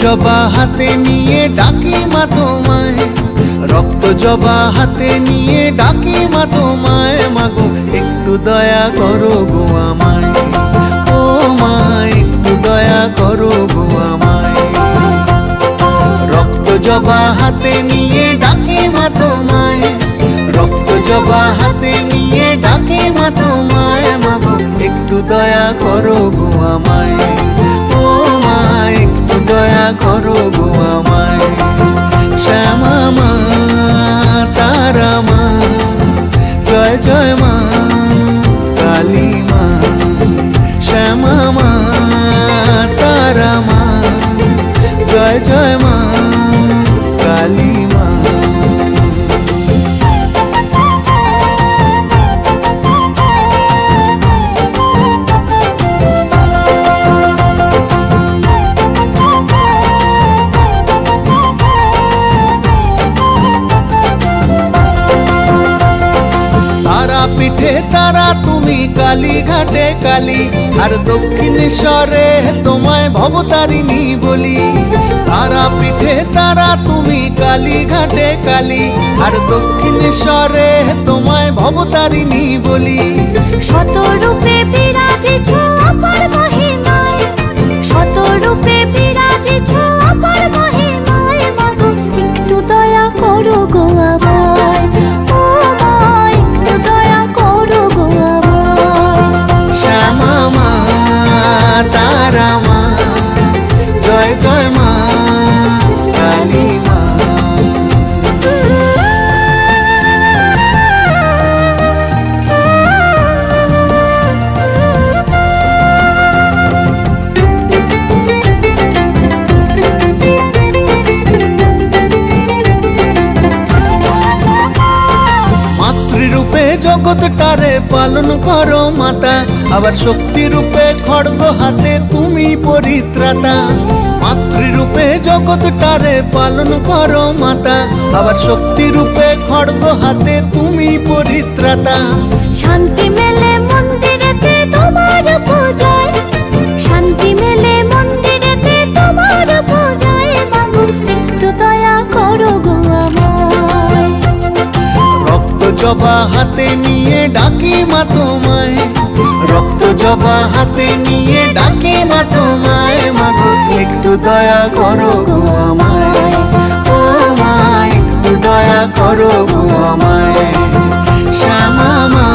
জবা হাতে নিয়ে ডাকি মা তোমায়, রক্ত জবা হাতে নিয়ে ডাকি মা তোমায়। মাগো একটু দয়া করো গো আমায়, ও মা একটু দয়া করো গো আমায়। রক্ত জবা হাতে নিয়ে ডাকি মা তোমায়, রক্ত জবা হাতে নিয়ে ডাকি মা তোমায়। মাগো একটু দয়া করো গো আমায়, ও মা একটু দয়া করো গো আমায়। শ্যামা মা তারা মা, জয় জয় মা কালী মা। শ্যামা মা তারা মা, জয় জয় মা কালী মা। পিঠে তারা তুমি কালী ঘাটে কালী, আর দক্ষিণেশ্বরে তোমায় ভবতারিণী বলি। তারা পিঠে তারা তুমি কালী ঘাটে কালী, আর দক্ষিণেশ্বরে তোমায় ভবতারিণী বলি। শতরূপে বিরাজিছ অপার মহিমায়, শতরূপে বিরাজিছ অপার মহিমায়। মাগো একটু দয়া করো গো আমায়, ও মা একটু দয়া করো গো আমায়। শ্যামা মা তারা মা, জয় জয় মা কালী মা। মাতৃরূপে জগৎটারে পালন করো মাতা, আবার শক্তি রূপে খড়গ হাতে তুমি পরিত্রাতা। মাতৃরূপে জগৎটারে পালন করো মাতা, আবার শক্তি রূপে খড়গ হাতে তুমি পরিত্রাতা। শান্তি মেলে মন্দিরেতে তোমার পূজায়, শান্তি মেলে মন্দিরেতে তোমার পূজায়। মাগো একটু দয়া করো গো আমায়। রক্ত জবা হাতে নিয়ে ডাকি মা তোমায়, রক্ত জবা হাতে নিয়ে ডাকি মা তোমায়। মাগো একটু দয়া করো গো আমায়, ও মা একটু দয়া করো গো আমায়। শ্যামা মা